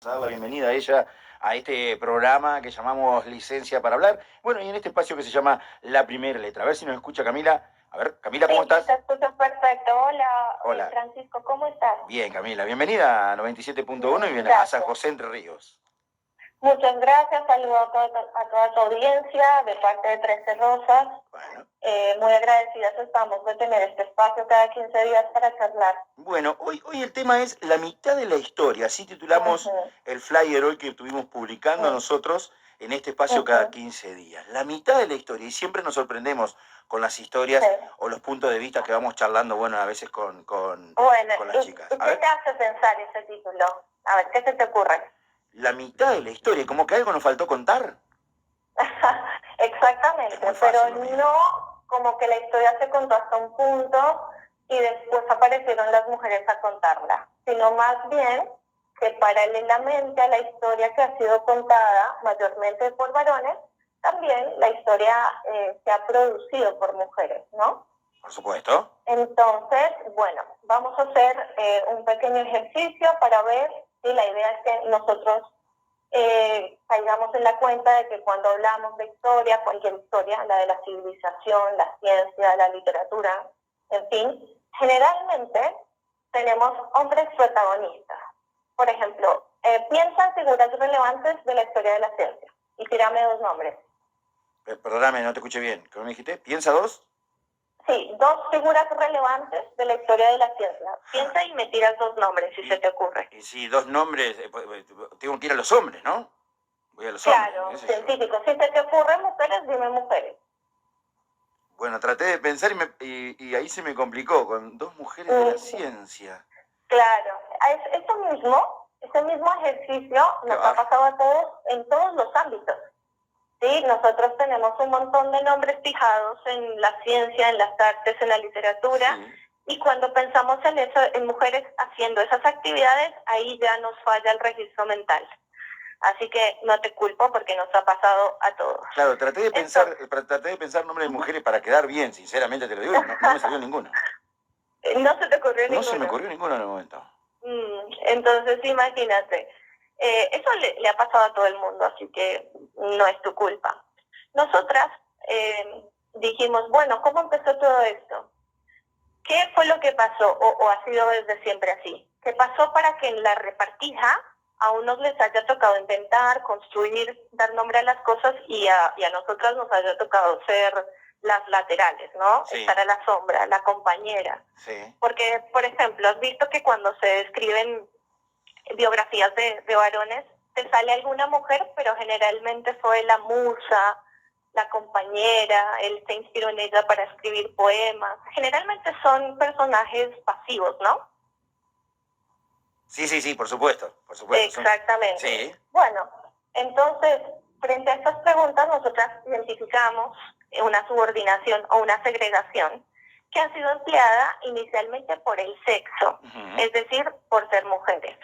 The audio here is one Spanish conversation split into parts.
Dar la bienvenida a ella a este programa que llamamos Licencia para Hablar. Bueno, y en este espacio que se llama La Primera Letra. A ver si nos escucha Camila. A ver, Camila, ¿cómo estás? Te escucho perfecto. Hola, Hola. Francisco, ¿cómo estás? Bien, Camila. Bienvenida a 97.1 y bien a San José Entre Ríos. Muchas gracias. Saludo a toda tu audiencia de parte de 13 Rosas. Bueno. Muy agradecidas estamos de tener este espacio cada 15 días para charlar. Bueno, hoy el tema es la mitad de la historia. Así titulamos el flyer hoy que estuvimos publicando nosotros en este espacio cada 15 días. La mitad de la historia. Y siempre nos sorprendemos con las historias o los puntos de vista que vamos charlando, bueno, a veces con las chicas. ¿Y qué te hace pensar ese título? A ver, ¿qué se te ocurre? La mitad de la historia, como que algo nos faltó contar. Exactamente, pero no como que la historia se contó hasta un punto y después aparecieron las mujeres a contarla, sino más bien que paralelamente a la historia que ha sido contada mayormente por varones, también la historia se ha producido por mujeres, ¿no? Por supuesto. Entonces, bueno, vamos a hacer un pequeño ejercicio para ver si la idea es que nosotros caigamos en la cuenta de que cuando hablamos de historia, cualquier historia, la de la civilización, la ciencia, la literatura, en fin, generalmente tenemos hombres protagonistas. Por ejemplo, piensa en figuras relevantes de la historia de la ciencia y tírame dos nombres. Perdóname, no te escuché bien. ¿Cómo me dijiste? ¿Piensa dos? Sí, dos figuras relevantes de la historia de la ciencia. Piensa y me tiras dos nombres, si se te ocurre. Y si dos nombres, tengo que ir a los hombres, ¿no? Voy a los hombres. Claro, científicos. Si se te ocurren mujeres, dime mujeres. Bueno, traté de pensar y ahí se me complicó, con dos mujeres de la ciencia. Claro, ese mismo ejercicio nos ha pasado a todos en todos los ámbitos. Sí, nosotros tenemos un montón de nombres fijados en la ciencia, en las artes, en la literatura, y cuando pensamos en eso, en mujeres haciendo esas actividades, ahí ya nos falla el registro mental. Así que no te culpo porque nos ha pasado a todos. Claro, traté de pensar nombres de mujeres para quedar bien, sinceramente te lo digo, no me salió ninguno. ¿No se te ocurrió ninguno? No se me ocurrió ninguno en el momento. Entonces, imagínate. Eso le ha pasado a todo el mundo, así que no es tu culpa. Nosotras dijimos, bueno, ¿cómo empezó todo esto? ¿Qué fue lo que pasó o ha sido desde siempre así? ¿Qué pasó para que en la repartija a unos les haya tocado inventar, construir, dar nombre a las cosas y a nosotras nos haya tocado ser las laterales, ¿no? Sí. Estar a la sombra, la compañera. Sí. Porque, por ejemplo, has visto que cuando se describen biografías de varones, te sale alguna mujer, pero generalmente fue la musa, la compañera, él se inspiró en ella para escribir poemas. Generalmente son personajes pasivos, ¿no? Sí, por supuesto. Exactamente. Sí. Bueno, entonces, frente a estas preguntas, nosotras identificamos una subordinación o una segregación que ha sido empleada inicialmente por el sexo, es decir, por ser mujeres.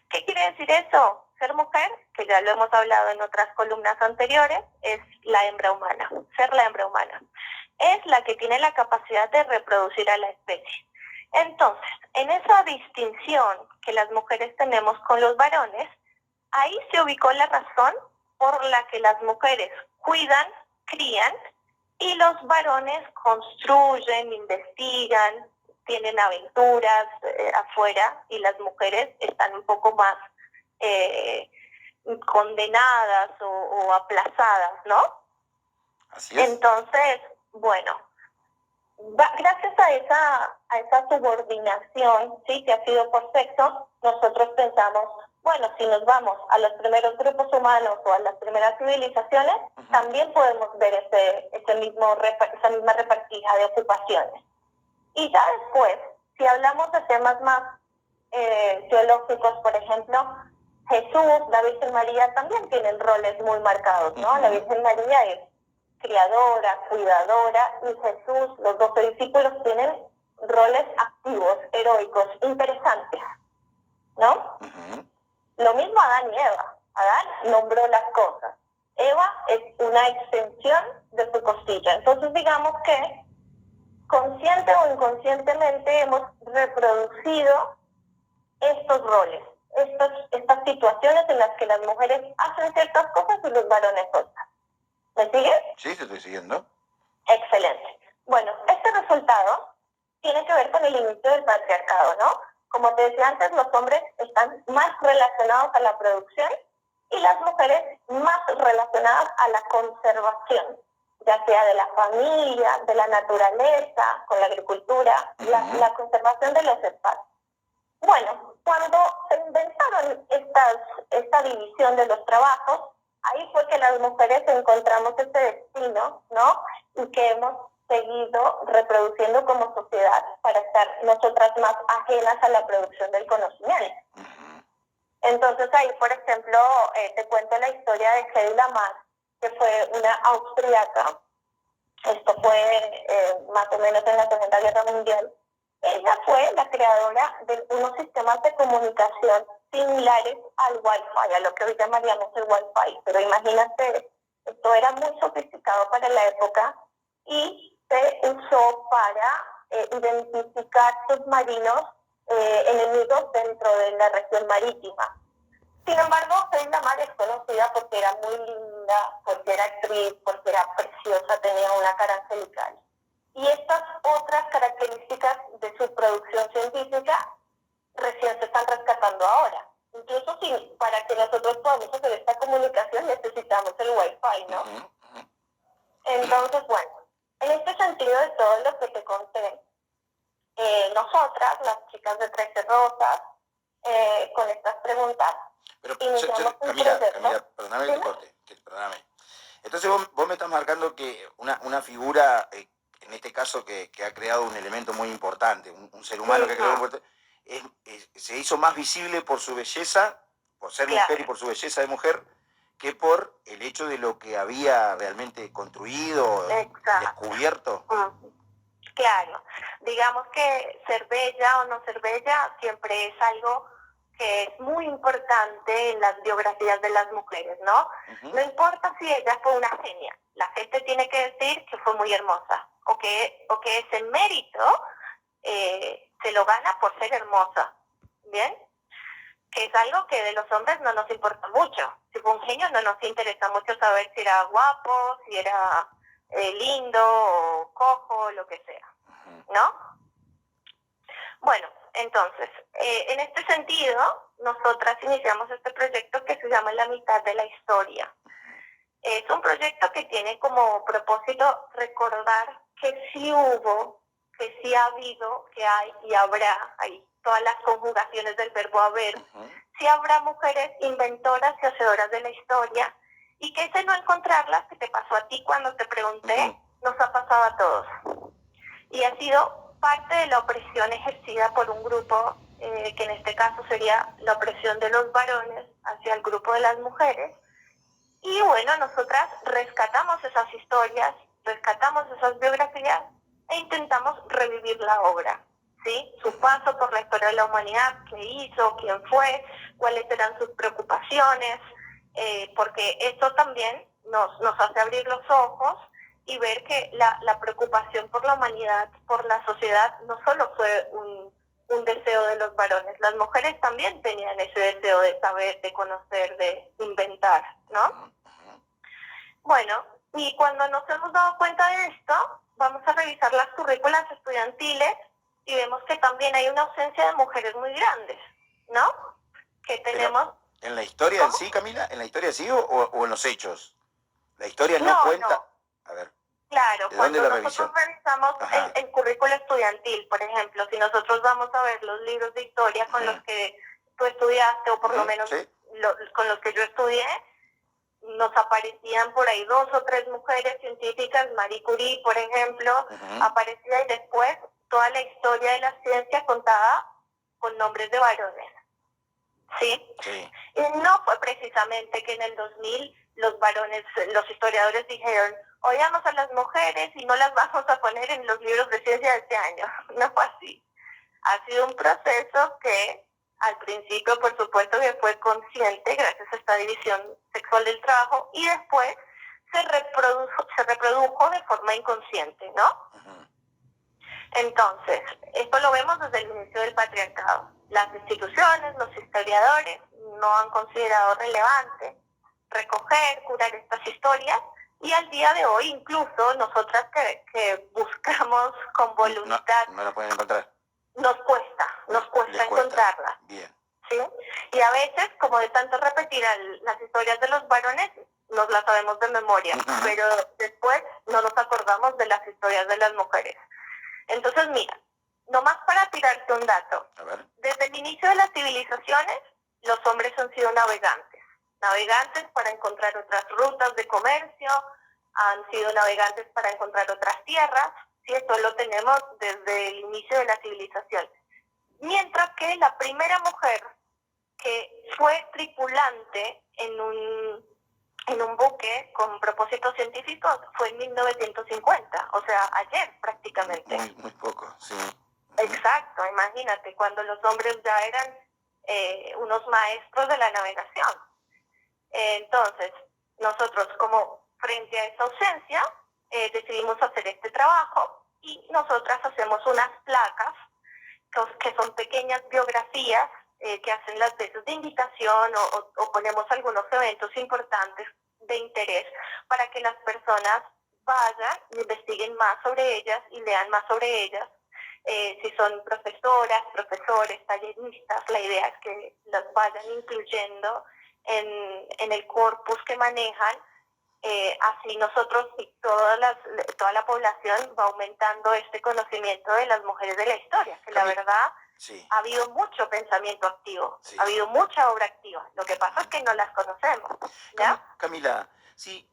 ¿Qué quiere decir eso? Ser mujer, que ya lo hemos hablado en otras columnas anteriores, es la hembra humana. Ser la hembra humana es la que tiene la capacidad de reproducir a la especie. Entonces, en esa distinción que las mujeres tenemos con los varones, ahí se ubicó la razón por la que las mujeres cuidan, crían, y los varones construyen, investigan, tienen aventuras afuera, y las mujeres están un poco más condenadas o aplazadas, ¿no? Así es. Entonces, bueno, gracias a esa subordinación, sí, que ha sido por sexo, nosotros pensamos, bueno, si nos vamos a los primeros grupos humanos o a las primeras civilizaciones, también podemos ver esa misma repartija de ocupaciones. Y ya después, si hablamos de temas más teológicos, por ejemplo, Jesús, la Virgen María también tienen roles muy marcados, ¿no? La Virgen María es criadora, cuidadora, y Jesús, los 12 discípulos, tienen roles activos, heroicos, interesantes, ¿no? Lo mismo Adán y Eva. Adán nombró las cosas. Eva es una extensión de su costilla. Entonces, digamos que consciente o inconscientemente hemos reproducido estos roles. estas situaciones en las que las mujeres hacen ciertas cosas y los varones otras. ¿Me sigues? Sí, te estoy siguiendo. Excelente. Bueno, este resultado tiene que ver con el inicio del patriarcado, ¿no? Como te decía antes, los hombres están más relacionados a la producción y las mujeres más relacionadas a la conservación, ya sea de la familia, de la naturaleza, con la agricultura, la conservación de los espacios. Bueno, cuando se inventaron esta división de los trabajos, ahí fue que las mujeres encontramos este destino, ¿no? Y que hemos seguido reproduciendo como sociedad para estar nosotras más ajenas a la producción del conocimiento. Entonces ahí, por ejemplo, te cuento la historia de Hedy Lamarr, que fue una austríaca. Esto fue más o menos en la Segunda Guerra Mundial. Ella fue la creadora de unos sistemas de comunicación similares al Wi-Fi, a lo que hoy llamaríamos el Wi-Fi. Pero imagínate, esto era muy sofisticado para la época y se usó para identificar submarinos enemigos dentro de la región marítima. Sin embargo, Hedy Lamarr es conocida porque era muy linda, porque era actriz, porque era preciosa, tenía una cara angelical. Y estas otras características de su producción científica recién se están rescatando ahora. Incluso para que nosotros podamos hacer esta comunicación necesitamos el Wi-Fi, ¿no? Entonces, bueno, en este sentido de todo lo que te conté, nosotras, las chicas de 13 Rosas, con estas preguntas, pero Camila, perdóname que te corte, perdóname. Entonces vos me estás marcando que una figura, en este caso que ha creado un elemento muy importante, un ser humano que ha creado un se hizo más visible por su belleza, por ser mujer y por su belleza de mujer, que por el hecho de lo que había realmente construido, descubierto. Claro, digamos que ser bella o no ser bella siempre es algo que es muy importante en las biografías de las mujeres, ¿no? No importa si ella fue una genia, la gente tiene que decir que fue muy hermosa, o que ese mérito se lo gana por ser hermosa, ¿bien? Que es algo que de los hombres no nos importa mucho. Si fue un genio no nos interesa mucho saber si era guapo, si era lindo, o cojo, lo que sea, ¿no? Bueno, entonces, en este sentido, nosotras iniciamos este proyecto que se llama La mitad de la historia. Es un proyecto que tiene como propósito recordar que sí hubo, que sí ha habido, que hay y habrá, hay todas las conjugaciones del verbo haber, sí habrá mujeres inventoras y hacedoras de la historia, y que ese no encontrarlas, que te pasó a ti cuando te pregunté, nos ha pasado a todos. Y ha sido parte de la opresión ejercida por un grupo, que en este caso sería la opresión de los varones hacia el grupo de las mujeres. Y bueno, nosotras rescatamos esas historias, rescatamos esas biografías e intentamos revivir la obra, ¿sí? Su paso por la historia de la humanidad, qué hizo, quién fue, cuáles eran sus preocupaciones, porque esto también nos hace abrir los ojos y ver que la preocupación por la humanidad, por la sociedad, no solo fue un deseo de los varones, las mujeres también tenían ese deseo de saber, de conocer, de inventar, ¿no? Bueno, y cuando nos hemos dado cuenta de esto, vamos a revisar las currículas estudiantiles y vemos que también hay una ausencia de mujeres muy grandes, ¿no? Que tenemos... Pero, ¿en la historia en sí, Camila? ¿En la historia sí o en los hechos? La historia no cuenta... No. A ver. Claro, cuando nosotros revisamos el currículo estudiantil, por ejemplo, si nosotros vamos a ver los libros de historia con los que tú estudiaste, o por lo menos con los que yo estudié, nos aparecían por ahí 2 o 3 mujeres científicas, Marie Curie, por ejemplo, aparecía, y después toda la historia de la ciencia contada con nombres de varones, ¿sí? Y no fue precisamente que en el 2000 los varones, los historiadores dijeron, oigamos a las mujeres y no las vamos a poner en los libros de ciencia de este año. No fue así. Ha sido un proceso que al principio, por supuesto, que fue consciente gracias a esta división sexual del trabajo, y después se reprodujo de forma inconsciente, ¿no? Entonces, esto lo vemos desde el inicio del patriarcado. las instituciones, los historiadores no han considerado relevante recoger, curar estas historias, y al día de hoy incluso nosotras que buscamos con voluntad, no la pueden encontrar. nos cuesta encontrarlas. Bien. ¿Sí? Y a veces, como de tanto repetir las historias de los varones, nos las sabemos de memoria, pero después no nos acordamos de las historias de las mujeres. Entonces, mira, nomás para tirarte un dato, A ver. desde el inicio de las civilizaciones, los hombres han sido navegantes para encontrar otras rutas de comercio, han sido navegantes para encontrar otras tierras, ¿sí? Esto lo tenemos desde el inicio de la civilización. Mientras que la primera mujer que fue tripulante en un buque con propósitos científicos fue en 1950, o sea, ayer prácticamente. Muy poco, sí. Exacto, imagínate, cuando los hombres ya eran unos maestros de la navegación. Entonces, nosotros como frente a esa ausencia, decidimos hacer este trabajo y nosotras hacemos unas placas que son pequeñas biografías que hacen las veces de invitación o ponemos algunos eventos importantes de interés para que las personas vayan y investiguen más sobre ellas y lean más sobre ellas. Si son profesoras, profesores, talleristas, la idea es que las vayan incluyendo en el corpus que manejan. Así nosotros y toda la población va aumentando este conocimiento de las mujeres de la historia, que la verdad sí. Ha habido mucho pensamiento activo, sí. Ha habido mucha obra activa, lo que pasa es que no las conocemos, ¿ya? Camila, sí,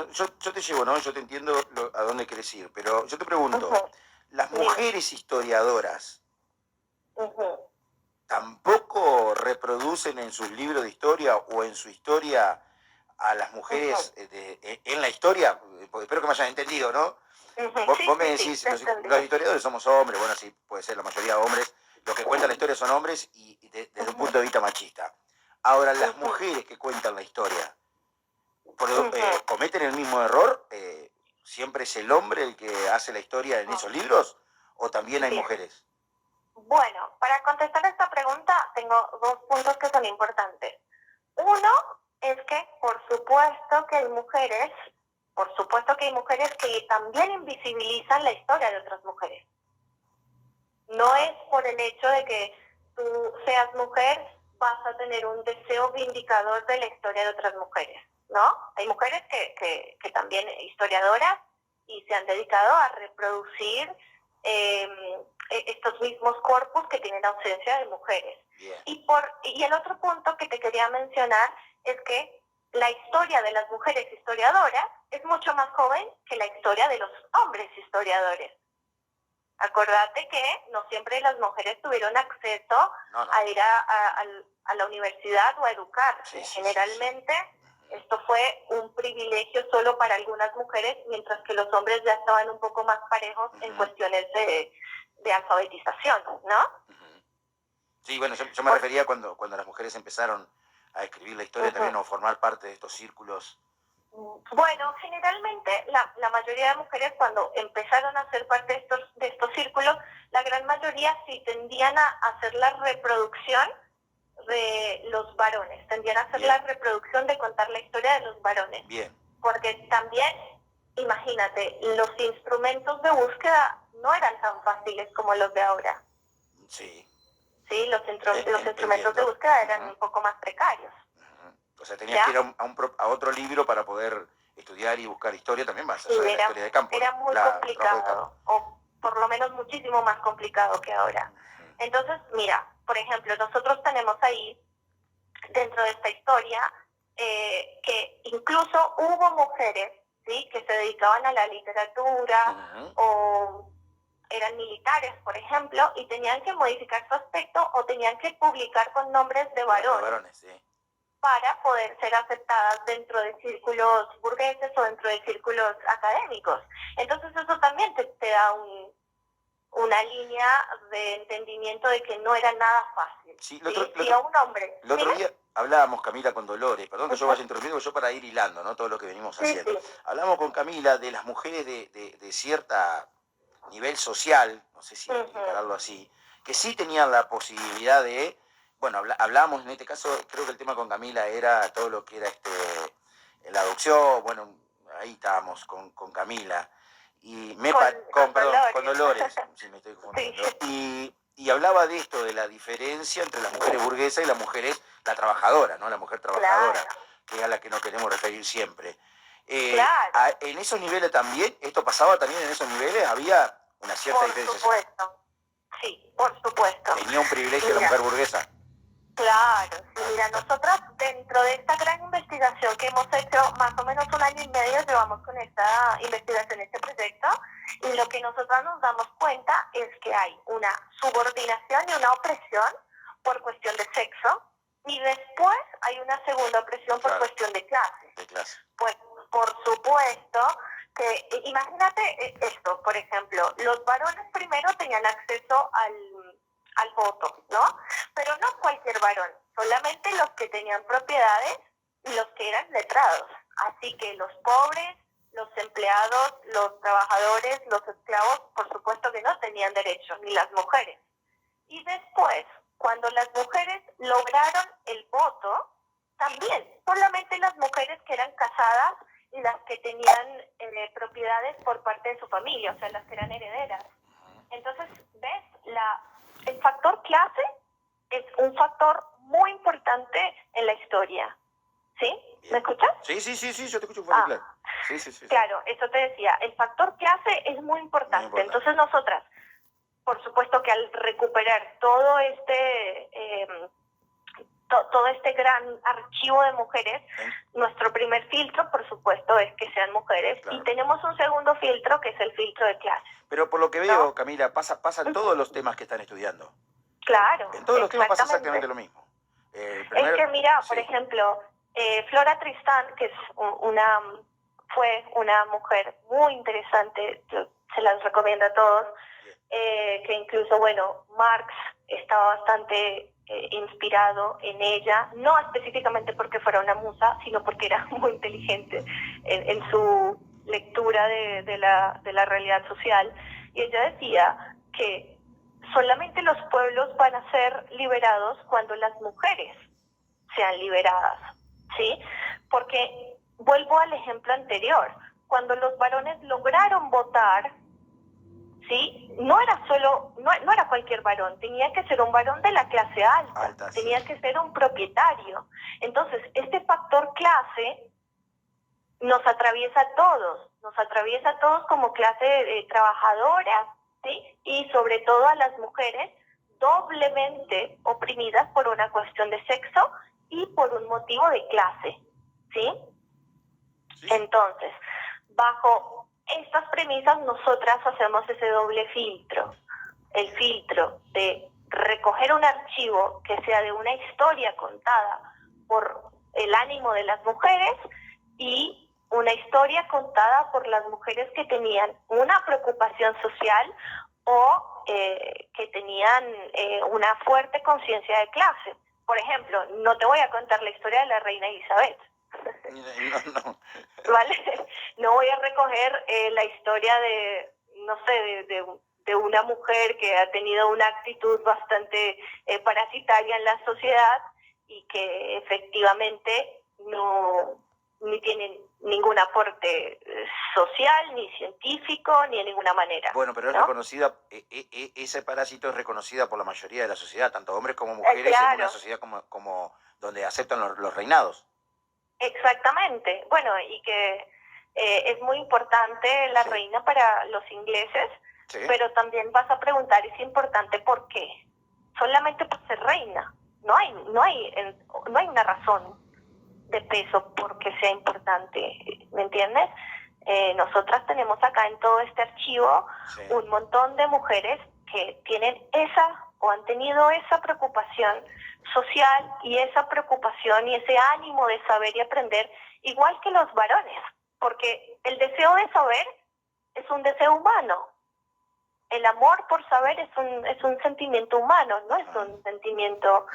yo te llevo, ¿no? Yo te entiendo a dónde querés ir, pero yo te pregunto, las mujeres historiadoras tampoco reproducen en sus libros de historia o en su historia a las mujeres en la historia, espero que me hayan entendido, ¿no? Vos me decís, los historiadores somos hombres, bueno, sí, puede ser la mayoría hombres, los que cuentan la historia son hombres y desde un punto de vista machista. Ahora, las mujeres que cuentan la historia, ¿cometen el mismo error? ¿Siempre es el hombre el que hace la historia en esos libros? ¿O también hay mujeres? Bueno, para contestar esta pregunta tengo dos puntos que son importantes. Uno es que por supuesto que hay mujeres que también invisibilizan la historia de otras mujeres. No es por el hecho de que tú seas mujer vas a tener un deseo vindicador de la historia de otras mujeres, ¿no? Hay mujeres que también historiadoras y se han dedicado a reproducir estos mismos corpus que tienen ausencia de mujeres. Y el otro punto que te quería mencionar es que la historia de las mujeres historiadoras es mucho más joven que la historia de los hombres historiadores. Acordate que no siempre las mujeres tuvieron acceso a ir a la universidad o a educarse. Generalmente esto fue un privilegio solo para algunas mujeres, mientras que los hombres ya estaban un poco más parejos en cuestiones de alfabetización, ¿no? Sí, bueno, yo me refería cuando las mujeres empezaron a escribir la historia también o formar parte de estos círculos. Bueno, generalmente la mayoría de mujeres cuando empezaron a ser parte de estos círculos, la gran mayoría sí tendían a hacer la reproducción de los varones, tendían a hacer la reproducción de contar la historia de los varones. Bien. Porque también, imagínate, los instrumentos de búsqueda no eran tan fáciles como los de ahora. Sí. Sí, los instrumentos de búsqueda eran un poco más precarios. O sea, tenías que ir a otro libro para poder estudiar y buscar historia también más allá de la historia de campo. Era muy complicado, o por lo menos muchísimo más complicado que ahora. Entonces, mira, por ejemplo, nosotros tenemos ahí, dentro de esta historia, que incluso hubo mujeres, ¿sí?, que se dedicaban a la literatura o eran militares, por ejemplo, y tenían que modificar su aspecto o tenían que publicar con nombres de varones. Para poder ser aceptadas dentro de círculos burgueses o dentro de círculos académicos. Entonces eso también te da una línea de entendimiento de que no era nada fácil. Sí, si a un hombre... El otro día hablábamos, Camila, con Dolores, perdón que yo vaya interrumpiendo, yo para ir hilando, ¿no?, todo lo que venimos haciendo. Hablamos con Camila de las mujeres de cierta nivel social, no sé si encararlo así, que sí tenían la posibilidad de, bueno, hablábamos en este caso, creo que el tema con Camila era todo lo que era la adopción, bueno, ahí estábamos con Camila, y con Dolores, si me estoy confundiendo, Sí. y hablaba de esto, de la diferencia entre las mujeres burguesas y las mujeres, la trabajadora, ¿no? La mujer trabajadora, Claro. que es a la que nos queremos referir siempre. Claro. En esos niveles también, esto pasaba también en esos niveles, había una cierta diferencia. Por supuesto, sí, por supuesto. Tenía un privilegio la mujer burguesa. Claro, sí, mira, nosotras dentro de esta gran investigación que hemos hecho, más o menos 1 año y medio llevamos con esta investigación, este proyecto, y lo que nosotras nos damos cuenta es que hay una subordinación y una opresión por cuestión de sexo, y después hay una segunda opresión por cuestión de clase. Pues, por supuesto, que imagínate esto, por ejemplo, los varones primero tenían acceso al voto, ¿no? Pero no cualquier varón, solamente los que tenían propiedades y los que eran letrados. Así que los pobres, los empleados, los trabajadores, los esclavos, por supuesto que no tenían derecho, ni las mujeres. Y después, cuando las mujeres lograron el voto, también solamente las mujeres que eran casadas y las que tenían propiedades por parte de su familia, o sea, las que eran herederas. Entonces, ¿ves? El factor clase es un factor muy importante en la historia. ¿Sí? ¿Me escuchas? Sí, yo te escucho fuerte, claro. Sí. Claro, eso te decía. El factor clase es muy importante. Entonces nosotras, por supuesto que al recuperar todo este gran archivo de mujeres, nuestro primer filtro, por supuesto, es que sean mujeres, y tenemos un segundo filtro, que es el filtro de clase. Pero por lo que veo, ¿no? Camila, pasa en todos los temas que están estudiando. Claro. En todos los temas pasa exactamente lo mismo. Es que mira, por ejemplo, Flora Tristán, que es fue una mujer muy interesante, yo se las recomiendo a todos, que incluso, bueno, Marx estaba bastante inspirado en ella, no específicamente porque fuera una musa, sino porque era muy inteligente en su lectura de la realidad social. Y ella decía que solamente los pueblos van a ser liberados cuando las mujeres sean liberadas, ¿sí? Porque vuelvo al ejemplo anterior, cuando los varones lograron votar, ¿sí? No era cualquier varón, tenía que ser un varón de la clase alta, tenía que ser un propietario. Entonces, este factor clase nos atraviesa a todos como clase trabajadora, ¿sí? Y sobre todo a las mujeres doblemente oprimidas por una cuestión de sexo y por un motivo de clase, ¿sí? Entonces, bajo estas premisas nosotras hacemos ese doble filtro, el filtro de recoger un archivo que sea de una historia contada por el ánimo de las mujeres y una historia contada por las mujeres que tenían una preocupación social o que tenían una fuerte conciencia de clase. Por ejemplo, no te voy a contar la historia de la reina Elizabeth. No. ¿Vale? No voy a recoger la historia de una mujer que ha tenido una actitud bastante parasitaria en la sociedad y que efectivamente ni tiene ningún aporte social, ni científico, ni de ninguna manera. Bueno, pero es reconocida, ese parásito es reconocida por la mayoría de la sociedad, tanto hombres como mujeres, claro, en una sociedad como donde aceptan los reinados. Exactamente. Bueno, y que es muy importante la reina para los ingleses, pero también vas a preguntar, ¿es importante por qué? Solamente por ser reina. No hay una razón de peso porque sea importante, ¿me entiendes? Nosotras tenemos acá en todo este archivo un montón de mujeres que tienen o han tenido esa preocupación social y esa preocupación y ese ánimo de saber y aprender, igual que los varones, porque el deseo de saber es un deseo humano. El amor por saber es un sentimiento humano, no es un sentimiento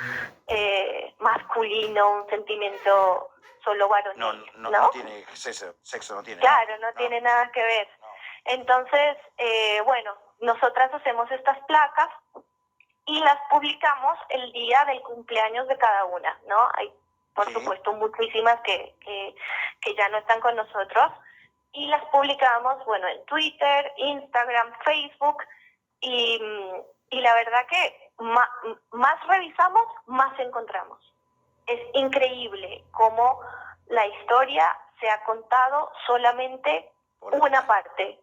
masculino, un sentimiento solo varonil. No tiene sexo, no tiene. Claro, no tiene nada que ver. Entonces, bueno, nosotras hacemos estas placas y las publicamos el día del cumpleaños de cada una, ¿no? Hay, por Sí. supuesto, muchísimas que ya no están con nosotros, y las publicamos, bueno, en Twitter, Instagram, Facebook, y la verdad que más revisamos, más encontramos. Es increíble cómo la historia se ha contado solamente una parte,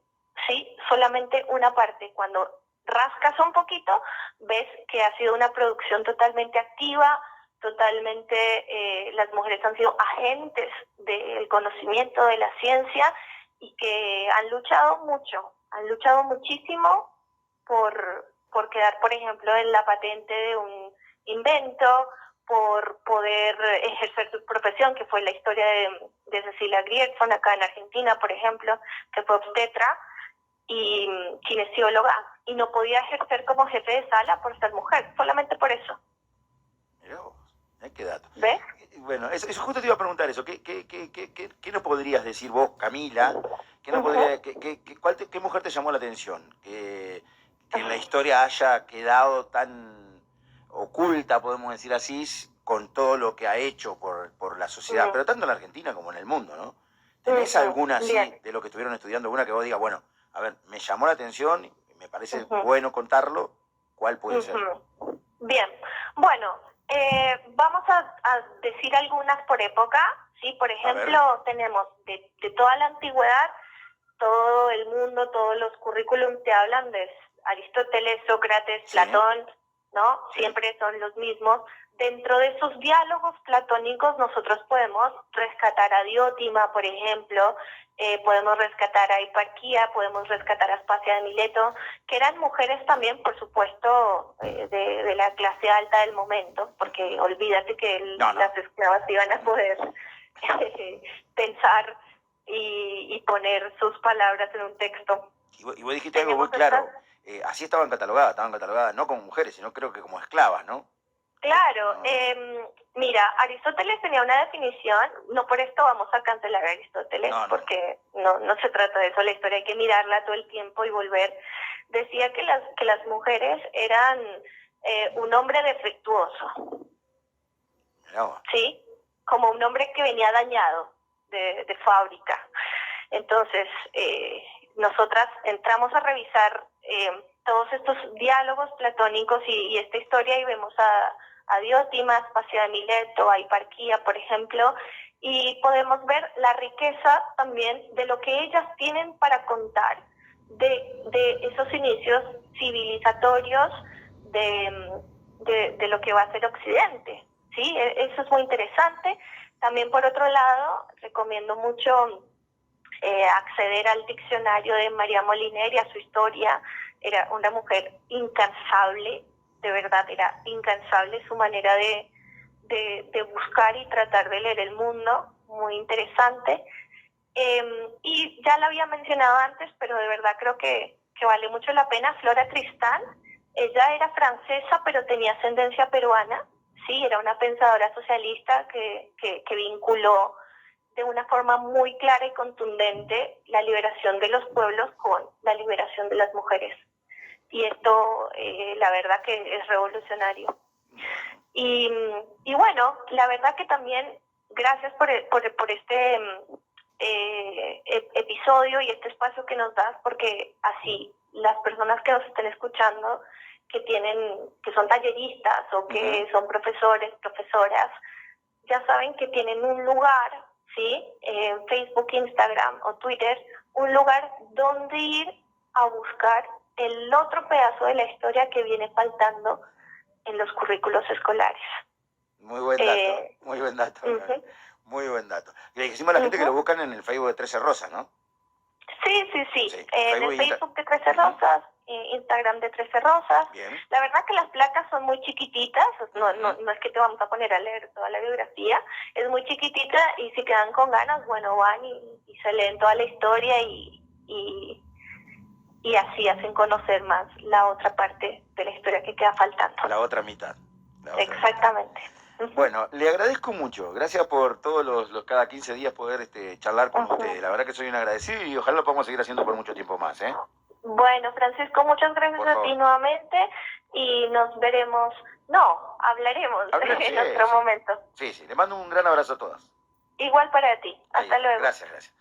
¿sí? Solamente una parte. Cuando rascas un poquito, ves que ha sido una producción totalmente activa, totalmente, las mujeres han sido agentes del conocimiento de la ciencia y que han luchado muchísimo por quedar, por ejemplo, en la patente de un invento, por poder ejercer su profesión, que fue la historia de Cecilia Grierson acá en Argentina, por ejemplo, que fue obstetra y kinesióloga, y no podía ejercer como jefe de sala por ser mujer, solamente por eso. Mirá vos, qué dato. ¿Ves? Bueno, eso justo te iba a preguntar eso. ¿Qué nos podrías decir vos, Camila? ¿Qué, nos podría, qué mujer te llamó la atención? Que en la historia haya quedado tan oculta, podemos decir así, con todo lo que ha hecho por la sociedad, pero tanto en la Argentina como en el mundo, ¿no? ¿Tenés alguna así, de lo que estuvieron estudiando, alguna que vos digas, bueno, a ver, me llamó la atención, me parece bueno contarlo? ¿Cuál puede ser? Bien, bueno, vamos a decir algunas por época, ¿sí? Por ejemplo, tenemos de toda la antigüedad, todo el mundo, todos los currículums te hablan de Aristóteles, Sócrates, sí. Platón, ¿no? Sí. Siempre son los mismos. Dentro de esos diálogos platónicos nosotros podemos rescatar a Diótima, por ejemplo, podemos rescatar a Hiparquía, podemos rescatar a Aspasia de Mileto, que eran mujeres también, por supuesto, de la clase alta del momento, porque olvídate que las esclavas iban a poder pensar y poner sus palabras en un texto. Y vos dijiste algo muy claro, así estaban catalogadas no como mujeres, sino creo que como esclavas, ¿no? Claro, mira, Aristóteles tenía una definición, no por esto vamos a cancelar a Aristóteles, porque no se trata de eso, la historia hay que mirarla todo el tiempo y volver. Decía que las mujeres eran un hombre defectuoso, ¿sí? Como un hombre que venía dañado de fábrica. Entonces, nosotras entramos a revisar todos estos diálogos platónicos y esta historia y vemos a Diótima, a Aspasia de Mileto, a Hiparquía, por ejemplo, y podemos ver la riqueza también de lo que ellas tienen para contar, de esos inicios civilizatorios de lo que va a ser Occidente, ¿sí? Eso es muy interesante. También, por otro lado, recomiendo mucho acceder al diccionario de María Moliner y a su historia. Era una mujer incansable, de verdad, era incansable su manera de buscar y tratar de leer el mundo, muy interesante. Y ya la había mencionado antes, pero de verdad creo que vale mucho la pena, Flora Tristán. Ella era francesa, pero tenía ascendencia peruana, sí, era una pensadora socialista que vinculó de una forma muy clara y contundente la liberación de los pueblos con la liberación de las mujeres. Y esto, la verdad que es revolucionario. Y bueno, la verdad que también, gracias por este episodio y este espacio que nos das, porque así las personas que nos estén escuchando, que son talleristas o que son profesores, profesoras, ya saben que tienen un lugar, ¿sí? En Facebook, Instagram o Twitter, un lugar donde ir a buscar el otro pedazo de la historia que viene faltando en los currículos escolares. Muy buen dato, muy buen dato. Muy buen dato. Y le decimos a la gente que lo buscan en el Facebook de 13 Rosas, ¿no? Sí. En el Facebook de 13 Rosas, Instagram de 13 Rosas. Bien. La verdad que las placas son muy chiquititas, no es que te vamos a poner a leer toda la biografía, es muy chiquitita y si quedan con ganas, bueno, van y se leen toda la historia y así hacen conocer más la otra parte de la historia que queda faltando. La otra mitad. Exactamente. Bueno, le agradezco mucho. Gracias por todos los cada 15 días poder charlar con usted. La verdad que soy un agradecido y ojalá lo podamos seguir haciendo por mucho tiempo más, ¿eh? Bueno, Francisco, muchas gracias Por a favor. ti nuevamente y nos veremos, hablaremos Hablemos, en sí, otro sí. momento. Sí, sí. Le mando un gran abrazo a todas. Igual para ti. Ahí Hasta está. luego. Gracias, gracias.